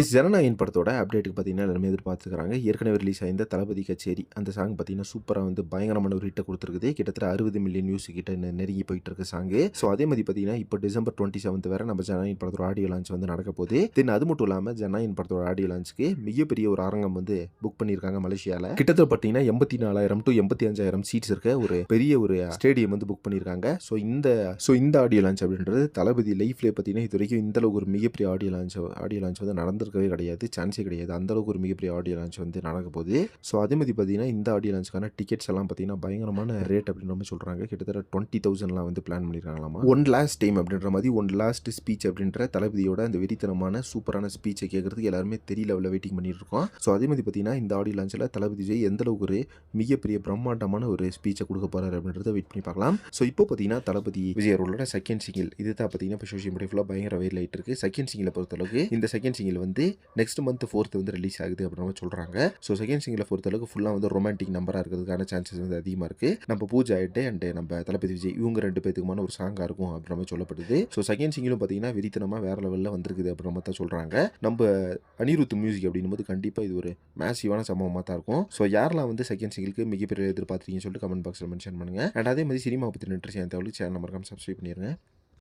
Guys Jananayagan படத்தோட அப்டேட்டுக்கு பார்த்தீங்கன்னா எல்லாருமே எதிர்பார்த்துக்கிறாங்க. ஏற்கனவே ரிலீஸ் ஆயிருந்த தளபதி கச்சேரி அந்த சாங் பார்த்தீங்கன்னா சூப்பராக வந்து பயங்கரமான ஒரு ஹிட்டை கொடுத்துருக்குது. கிட்டத்தட்ட 60 மில்லியன் வியூஸ் கிட்ட நெருங்கி போயிட்டு இருக்கு சாங்கு. ஸோ அதே மாதிரி பார்த்தீங்கன்னா இப்போ டிசம்பர் 27 வேற நம்ம ஜனநாயகன் படத்தோட ஆடியோ லான்ச் வந்து நடக்க போகுது. தென் அது மட்டும் இல்லாமல் ஜனநாயகன் படத்தோட ஆடியோ லான்ச்சுக்கு மிகப்பெரிய ஒரு அரங்கம் வந்து புக் பண்ணியிருக்காங்க மலேசியாவில். கிட்டத்தட்ட பார்த்தீங்கன்னா 84,000 to 85,000 சீட்ஸ் இருக்க ஒரு பெரிய ஒரு ஸ்டேடியம் வந்து புக் பண்ணியிருக்காங்க. ஸோ இந்த ஆடியோ லான்ச் அப்படின்றது தளபதி லைஃப்லேயே பார்த்தீங்கன்னா இது வரைக்கும் இந்த அளவுக்கு ஒரு மிகப்பெரிய ஆடியோ லான்ச் வந்து நடந்திருக்கவே கிடையாது, சான்ஸே கிடையாது. அந்த அளவுக்கு ஒரு மிகப்பெரிய ஆடியோ லான்ச் வந்து நடக்க போகுது. ஸோ அதே மாதிரி பார்த்தீங்கன்னா இந்த ஆடியோ லான்ச்சுக்கான டிக்கெட்ஸ் எல்லாம் பார்த்தீங்கன்னா பயங்கரமான ரேட் அப்படின்ற மாதிரி சொல்கிறாங்க. கிட்டத்தட்ட 20,000 வந்து பிளான் பண்ணியிருக்காங்களாமா. ஒன் லாஸ்ட் டைம் அப்படின்ற மாதிரி ஒன் லாஸ்ட் ஸ்பீச் அப்படின்ற தளபதியோட அந்த வெறித்தனமான சூப்பரான ஸ்பீச்சை கேட்கறதுக்கு எல்லாருமே தெரிய லெவலில் வெயிட்டிங் பண்ணிட்டு இருக்கோம். ஸோ அதே மாதிரி பார்த்தீங்கன்னா இந்த ஆடியோ லான்ச்சில் தளபதி விஜய் எந்த அளவுக்கு ஒரு மிகப்பெரிய பிரம்மாண்டமான ஒரு ஸ்பீச்சை கொடுக்க போறாரு அப்படின்றத வெயிட் பண்ணி பார்க்கலாம். ஸோ இப்போ பார்த்தீங்கன்னா தளபதி விஜய் அவர்களோட செகண்ட் சிங்கிள் இது தான் பார்த்தீங்கன்னா இப்போ சோஷியல் மீடியா ஃபுல்லாக பயங்கர வைரல் ஆகிட்டு இருக்கு. செகண்ட் சிங்கிளை பொறுத்தளவுக்கு இந்த செகண்ட் சிங்கிள் வந்து நெக்ஸ்ட் மந்த் 4th வந்து ரிலீஸ் ஆகுது அப்படின்னு சொல்றாங்க. ஸோ செகண்ட் சிங்கிளை பொறுத்தளவுக்கு ஃபுல்லாக வந்து ரொமான்டிக் நம்பராக இருக்கிறதுக்கான சான்சஸ் வந்து அதிகமாக இருக்கு. நம்ம பூஜா ஆயிட்டு அண்ட் நம்ம தளபதி விஜய் இவங்க 2 பேத்துக்குமான ஒரு சாங்காக இருக்கும் அப்படின்ற மாதிரி சொல்லப்படுது. ஸோ செகண்ட் சிங்கிலும் பார்த்தீங்கன்னா வெறித்தனமாக வேற லெவலில் வந்திருக்குது அப்படின்ற மாதிரி தான் சொல்றாங்க. நம்ம அனிருத் மியூசிக் அப்படின்னும் போது கண்டிப்பாக இது ஒரு மேசிவான சம்பவமாக தான் இருக்கும். ஸோ யாரெல்லாம் வந்து செகண்ட் சிங்கிளுக்கு மிகப்பெரிய எதிர்பார்த்தீங்கன்னு சொல்லிட்டு கமெண்ட் பாக்ஸில் மென்ஷன் பண்ணுங்க. அண்ட் அதே மாதிரி சினிமா பற்றி இன்ட்ரெஸ்ட் தகவலுக்கு சேனல் மறக்காம சப்ஸ்கிரைப் பண்ணிடுங்க.